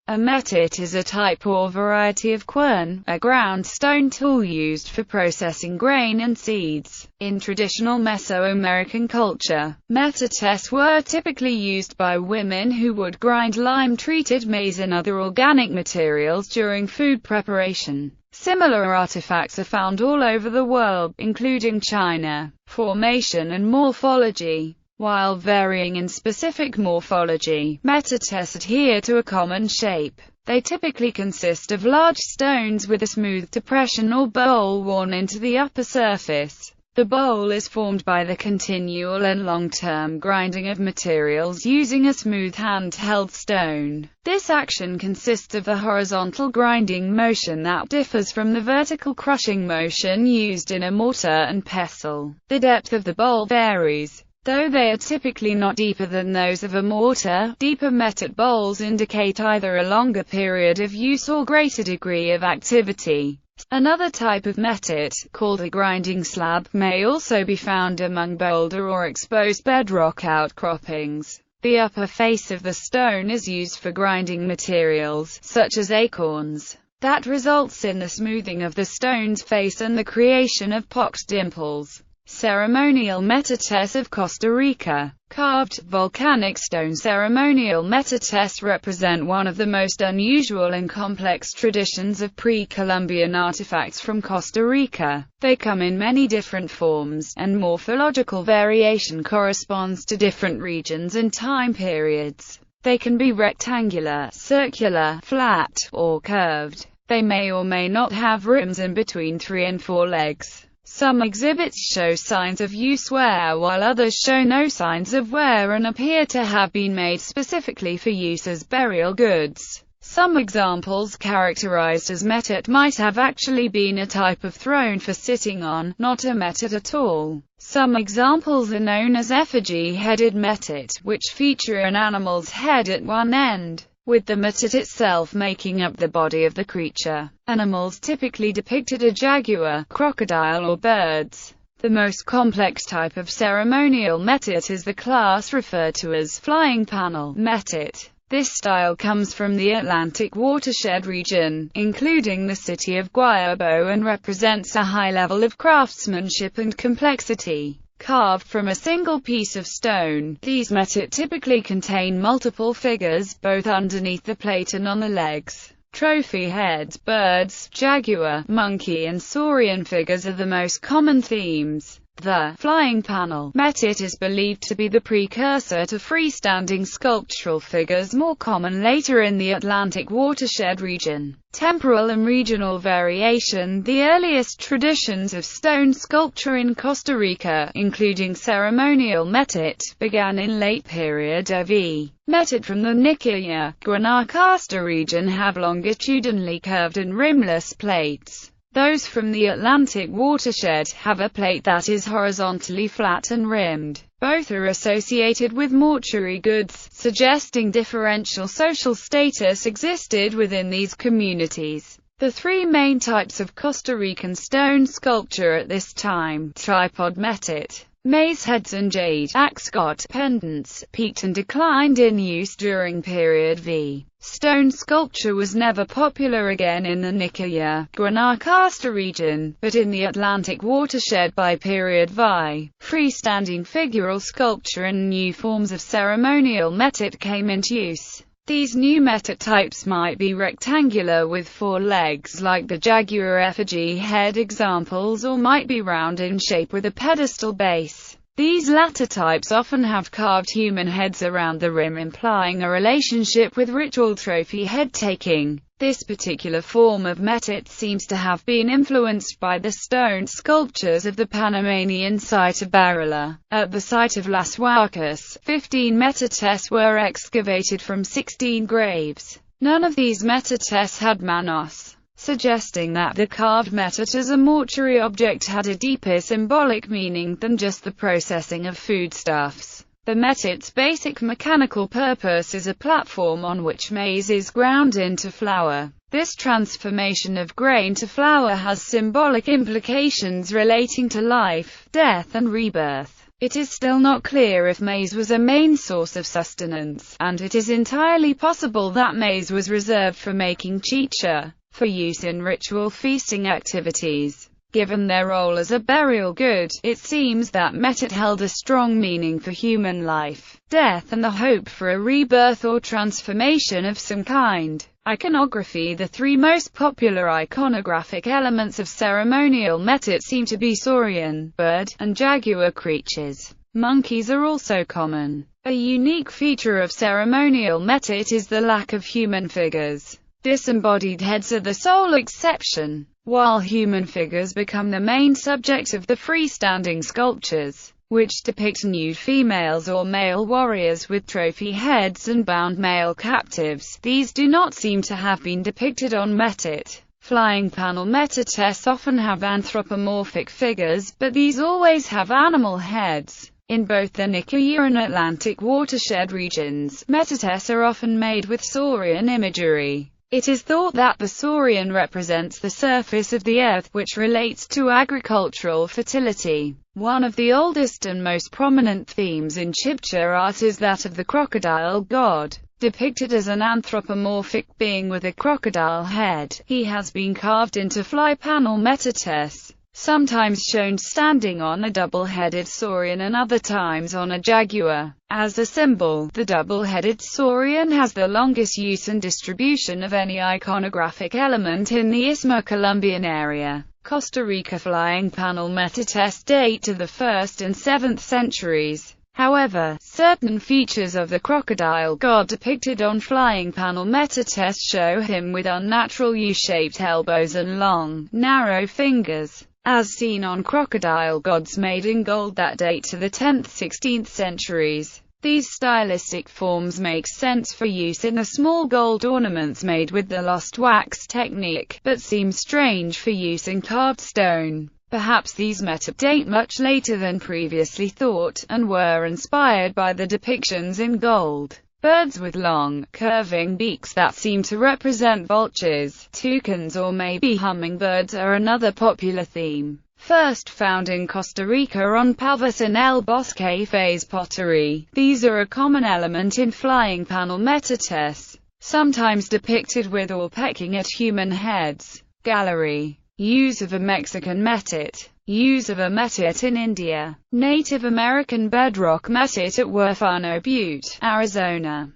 A metate is a type or variety of quern, a ground stone tool used for processing grain and seeds. In traditional Mesoamerican culture, metates were typically used by women who would grind lime-treated maize and other organic materials during food preparation. Similar artifacts are found all over the world, including China. Formation and morphology. While varying in specific morphology, metates adhere to a common shape. They typically consist of large stones with a smooth depression or bowl worn into the upper surface. The bowl is formed by the continual and long-term grinding of materials using a smooth hand-held stone. This action consists of a horizontal grinding motion that differs from the vertical crushing motion used in a mortar and pestle. The depth of the bowl varies. Though they are typically not deeper than those of a mortar, deeper metate bowls indicate either a longer period of use or greater degree of activity. Another type of metate, called a grinding slab, may also be found among boulder or exposed bedrock outcroppings. The upper face of the stone is used for grinding materials, such as acorns. That results in the smoothing of the stone's face and the creation of pocked dimples. Ceremonial metates of Costa Rica. Carved, volcanic stone ceremonial metates represent one of the most unusual and complex traditions of pre-Columbian artifacts from Costa Rica. They come in many different forms, and morphological variation corresponds to different regions and time periods. They can be rectangular, circular, flat, or curved. They may or may not have rims and between 3 and 4 legs. Some exhibits show signs of use wear while others show no signs of wear and appear to have been made specifically for use as burial goods. Some examples characterized as metate might have actually been a type of throne for sitting on, not a metate at all. Some examples are known as effigy-headed metate, which feature an animal's head at one end, with the metate itself making up the body of the creature. Animals typically depicted are jaguar, crocodile or birds. The most complex type of ceremonial metate is the class referred to as flying panel metate. This style comes from the Atlantic watershed region, including the city of Guayabo, and represents a high level of craftsmanship and complexity. Carved from a single piece of stone, these metate typically contain multiple figures, both underneath the plate and on the legs. Trophy heads, birds, jaguar, monkey and saurian figures are the most common themes. The flying panel metate is believed to be the precursor to freestanding sculptural figures more common later in the Atlantic watershed region. Temporal and regional variation. The earliest traditions of stone sculpture in Costa Rica, including ceremonial metate, began in late period of E. Metate from the Nicoya, Guanacaste region have longitudinally curved and rimless plates. Those from the Atlantic watershed have a plate that is horizontally flat and rimmed. Both are associated with mortuary goods, suggesting differential social status existed within these communities. The three main types of Costa Rican stone sculpture at this time: tripod metate, maize heads and jade axcot pendants, peaked and declined in use during period V. Stone sculpture was never popular again in the Nicoya, Guanacaste region, but in the Atlantic watershed by period V. Freestanding figural sculpture and new forms of ceremonial metate came into use. These new metate types might be rectangular with 4 legs like the jaguar effigy head examples, or might be round in shape with a pedestal base. These latter types often have carved human heads around the rim, implying a relationship with ritual trophy head-taking. This particular form of metate seems to have been influenced by the stone sculptures of the Panamanian site of Barilla. At the site of Las Huacas, 15 metates were excavated from 16 graves. None of these metates had manos, suggesting that the carved metate as a mortuary object had a deeper symbolic meaning than just the processing of foodstuffs. The metate's basic mechanical purpose is a platform on which maize is ground into flour. This transformation of grain to flour has symbolic implications relating to life, death and rebirth. It is still not clear if maize was a main source of sustenance, and it is entirely possible that maize was reserved for making chicha, for use in ritual feasting activities. Given their role as a burial good, it seems that metate held a strong meaning for human life, death and the hope for a rebirth or transformation of some kind. Iconography. The three most popular iconographic elements of ceremonial metate seem to be saurian, bird, and jaguar creatures. Monkeys are also common. A unique feature of ceremonial metate is the lack of human figures. Disembodied heads are the sole exception, while human figures become the main subject of the freestanding sculptures, which depict nude females or male warriors with trophy heads and bound male captives. These do not seem to have been depicted on metate. Flying panel metates often have anthropomorphic figures, but these always have animal heads. In both the Nicoya and Atlantic watershed regions, metates are often made with Saurian imagery. It is thought that the saurian represents the surface of the earth, which relates to agricultural fertility. One of the oldest and most prominent themes in Chibcha art is that of the crocodile god. Depicted as an anthropomorphic being with a crocodile head, he has been carved into fly panel metates, sometimes shown standing on a double-headed saurian and other times on a jaguar. As a symbol, the double-headed saurian has the longest use and distribution of any iconographic element in the Istmo-Colombian area. Costa Rica flying panel metates date to the 1st and 7th centuries. However, certain features of the crocodile god depicted on flying panel metates show him with unnatural U-shaped elbows and long, narrow fingers, as seen on crocodile gods made in gold that date to the 10th–16th centuries. These stylistic forms make sense for use in the small gold ornaments made with the lost wax technique, but seem strange for use in carved stone. Perhaps these metates date much later than previously thought, and were inspired by the depictions in gold. Birds with long, curving beaks that seem to represent vultures, toucans or maybe hummingbirds are another popular theme. First found in Costa Rica on Pavas and El Bosque phase pottery, these are a common element in flying panel metates, sometimes depicted with or pecking at human heads. Gallery. Use of a Mexican metate. Use of a metate in India. Native American bedrock metate at Huerfano Butte, Arizona.